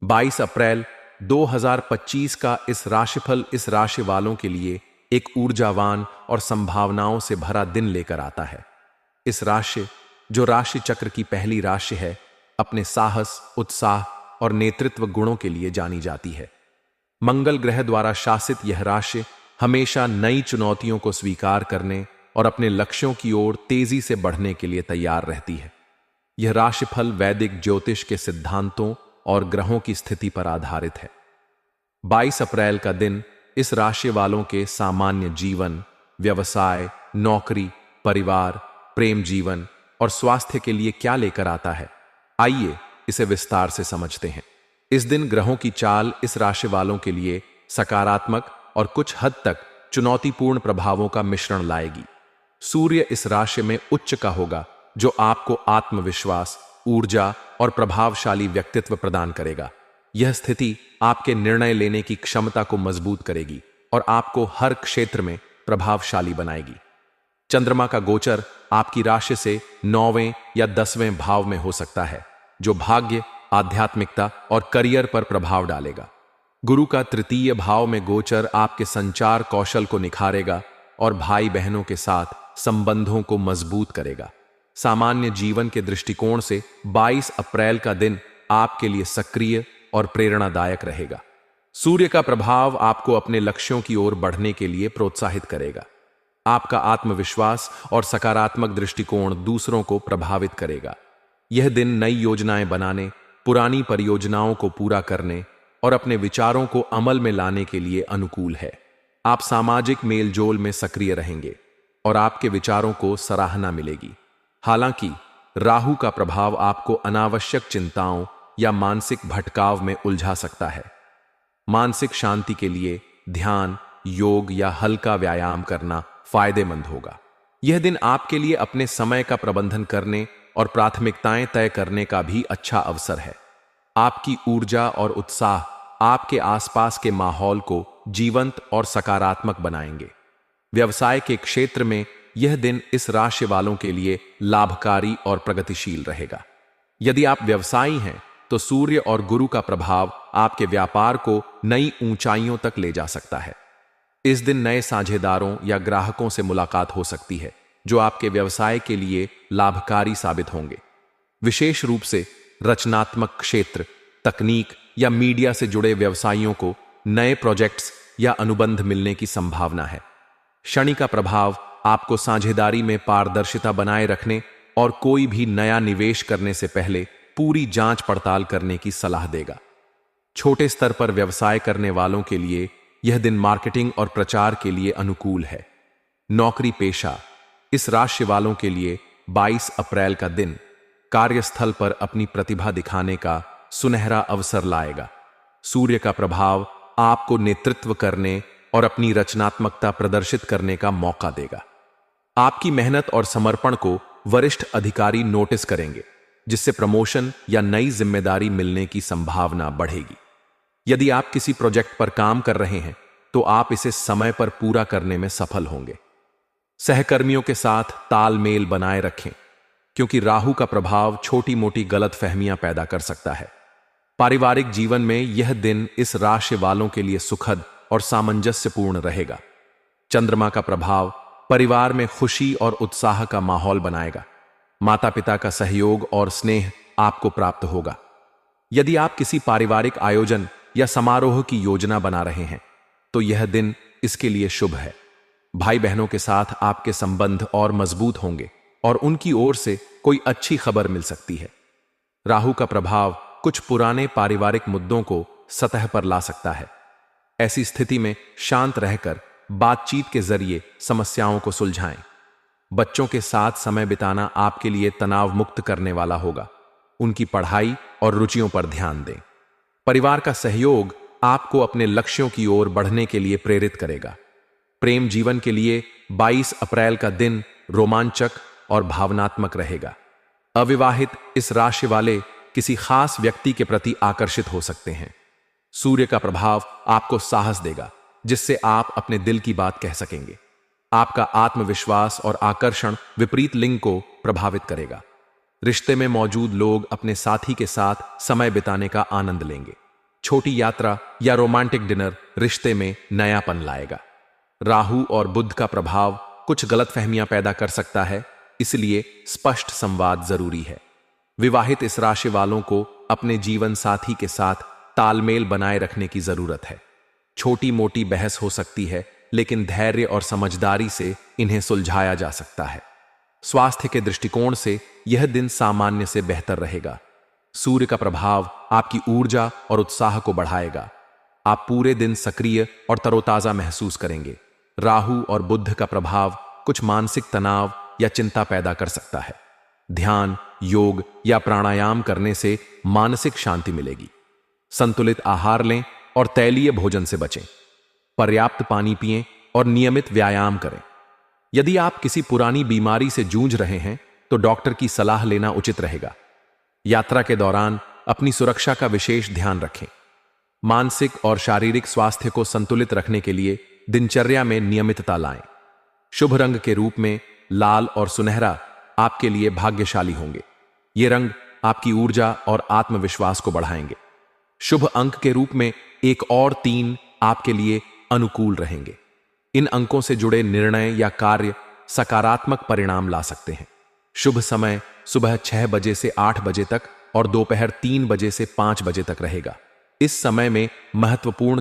22 अप्रैल 2025 का इस राशिफल इस राशि वालों के लिए एक ऊर्जावान और संभावनाओं से भरा दिन लेकर आता है। इस राशि, जो राशि चक्र की पहली राशि है, अपने साहस, उत्साह और नेतृत्व गुणों के लिए जानी जाती है। मंगल ग्रह द्वारा शासित यह राशि हमेशा नई चुनौतियों को स्वीकार करने और अपने लक्ष्यों की ओर तेजी से बढ़ने के लिए तैयार रहती है। यह राशिफल वैदिक ज्योतिष के सिद्धांतों और ग्रहों की स्थिति पर आधारित है। 22 अप्रैल का दिन इस राशि वालों के सामान्य जीवन, व्यवसाय, नौकरी, परिवार, प्रेम जीवन और स्वास्थ्य के लिए क्या लेकर आता है, आइए इसे विस्तार से समझते हैं। इस दिन ग्रहों की चाल इस राशि वालों के लिए सकारात्मक और कुछ हद तक चुनौतीपूर्ण प्रभावों का मिश्रण लाएगी। सूर्य इस राशि में उच्च का होगा, जो आपको आत्मविश्वास, ऊर्जा और प्रभावशाली व्यक्तित्व प्रदान करेगा। यह स्थिति आपके निर्णय लेने की क्षमता को मजबूत करेगी और आपको हर क्षेत्र में प्रभावशाली बनाएगी। चंद्रमा का गोचर आपकी राशि से 9वें या 10वें भाव में हो सकता है, जो भाग्य, आध्यात्मिकता और करियर पर प्रभाव डालेगा। गुरु का तृतीय भाव में गोचर आपके संचार कौशल को निखारेगा और भाई बहनों के साथ संबंधों को मजबूत करेगा। सामान्य जीवन के दृष्टिकोण से 22 अप्रैल का दिन आपके लिए सक्रिय और प्रेरणादायक रहेगा। सूर्य का प्रभाव आपको अपने लक्ष्यों की ओर बढ़ने के लिए प्रोत्साहित करेगा। आपका आत्मविश्वास और सकारात्मक दृष्टिकोण दूसरों को प्रभावित करेगा। यह दिन नई योजनाएं बनाने, पुरानी परियोजनाओं को पूरा करने और अपने विचारों को अमल में लाने के लिए अनुकूल है। आप सामाजिक मेलजोल में सक्रिय रहेंगे और आपके विचारों को सराहना मिलेगी। हालांकि राहु का प्रभाव आपको अनावश्यक चिंताओं या मानसिक भटकाव में उलझा सकता है। मानसिक शांति के लिए ध्यान, योग या हल्का व्यायाम करना फायदेमंद होगा। यह दिन आपके लिए अपने समय का प्रबंधन करने और प्राथमिकताएं तय करने का भी अच्छा अवसर है। आपकी ऊर्जा और उत्साह आपके आसपास के माहौल को जीवंत और सकारात्मक बनाएंगे। व्यवसाय के क्षेत्र में यह दिन इस राशि वालों के लिए लाभकारी और प्रगतिशील रहेगा। यदि आप व्यवसायी हैं, तो सूर्य और गुरु का प्रभाव आपके व्यापार को नई ऊंचाइयों तक ले जा सकता है। इस दिन नए साझेदारों या ग्राहकों से मुलाकात हो सकती है, जो आपके व्यवसाय के लिए लाभकारी साबित होंगे। विशेष रूप से रचनात्मक क्षेत्र, तकनीक या मीडिया से जुड़े व्यवसायियों को नए प्रोजेक्ट्स या अनुबंध मिलने की संभावना है। शनि का प्रभाव आपको साझेदारी में पारदर्शिता बनाए रखने और कोई भी नया निवेश करने से पहले पूरी जांच पड़ताल करने की सलाह देगा। छोटे स्तर पर व्यवसाय करने वालों के लिए यह दिन मार्केटिंग और प्रचार के लिए अनुकूल है। नौकरी पेशा इस राशि वालों के लिए 22 अप्रैल का दिन कार्यस्थल पर अपनी प्रतिभा दिखाने का सुनहरा अवसर लाएगा। सूर्य का प्रभाव आपको नेतृत्व करने और अपनी रचनात्मकता प्रदर्शित करने का मौका देगा। आपकी मेहनत और समर्पण को वरिष्ठ अधिकारी नोटिस करेंगे, जिससे प्रमोशन या नई जिम्मेदारी मिलने की संभावना बढ़ेगी। यदि आप किसी प्रोजेक्ट पर काम कर रहे हैं, तो आप इसे समय पर पूरा करने में सफल होंगे। सहकर्मियों के साथ तालमेल बनाए रखें, क्योंकि राहु का प्रभाव छोटी मोटी गलतफहमियां पैदा कर सकता है। पारिवारिक जीवन में यह दिन इस राशि वालों के लिए सुखद और सामंजस्यपूर्ण रहेगा। चंद्रमा का प्रभाव परिवार में खुशी और उत्साह का माहौल बनाएगा। माता पिता का सहयोग और स्नेह आपको प्राप्त होगा। यदि आप किसी पारिवारिक आयोजन या समारोह की योजना बना रहे हैं, तो यह दिन इसके लिए शुभ है। भाई बहनों के साथ आपके संबंध और मजबूत होंगे और उनकी ओर से कोई अच्छी खबर मिल सकती है। राहु का प्रभाव कुछ पुराने पारिवारिक मुद्दों को सतह पर ला सकता है। ऐसी स्थिति में शांत रहकर बातचीत के जरिए समस्याओं को सुलझाएं। बच्चों के साथ समय बिताना आपके लिए तनाव मुक्त करने वाला होगा। उनकी पढ़ाई और रुचियों पर ध्यान दें। परिवार का सहयोग आपको अपने लक्ष्यों की ओर बढ़ने के लिए प्रेरित करेगा। प्रेम जीवन के लिए 22 अप्रैल का दिन रोमांचक और भावनात्मक रहेगा। अविवाहित इस राशि वाले किसी खास व्यक्ति के प्रति आकर्षित हो सकते हैं। सूर्य का प्रभाव आपको साहस देगा, जिससे आप अपने दिल की बात कह सकेंगे। आपका आत्मविश्वास और आकर्षण विपरीत लिंग को प्रभावित करेगा। रिश्ते में मौजूद लोग अपने साथी के साथ समय बिताने का आनंद लेंगे। छोटी यात्रा या रोमांटिक डिनर रिश्ते में नयापन लाएगा। राहु और बुध का प्रभाव कुछ गलतफहमियां पैदा कर सकता है, इसलिए स्पष्ट संवाद जरूरी है। विवाहित इस राशि वालों को अपने जीवन साथी के साथ तालमेल बनाए रखने की जरूरत है। छोटी मोटी बहस हो सकती है, लेकिन धैर्य और समझदारी से इन्हें सुलझाया जा सकता है। स्वास्थ्य के दृष्टिकोण से यह दिन सामान्य से बेहतर रहेगा। सूर्य का प्रभाव आपकी ऊर्जा और उत्साह को बढ़ाएगा। आप पूरे दिन सक्रिय और तरोताजा महसूस करेंगे। राहु और बुध का प्रभाव कुछ मानसिक तनाव या चिंता पैदा कर सकता है। ध्यान, योग या प्राणायाम करने से मानसिक शांति मिलेगी। संतुलित आहार लें और तैलीय भोजन से बचें। पर्याप्त पानी पिएं और नियमित व्यायाम करें। यदि आप किसी पुरानी बीमारी से जूझ रहे हैं तो डॉक्टर की सलाह लेना उचित रहेगा। यात्रा के दौरान अपनी सुरक्षा का विशेष ध्यान रखें। मानसिक और शारीरिक स्वास्थ्य को संतुलित रखने के लिए दिनचर्या में नियमितता लाएं। शुभ रंग के रूप में लाल और सुनहरा आपके लिए भाग्यशाली होंगे। ये रंग आपकी ऊर्जा और आत्मविश्वास को बढ़ाएंगे। शुभ अंक के रूप में 1 और 3 आपके लिए अनुकूल रहेंगे। इन अंकों से जुड़े निर्णय या कार्य सकारात्मक परिणाम ला सकते हैं। शुभ समय सुबह 6 बजे से 8 बजे तक और दोपहर 3 बजे से 5 बजे तक रहेगा। इस समय में महत्वपूर्ण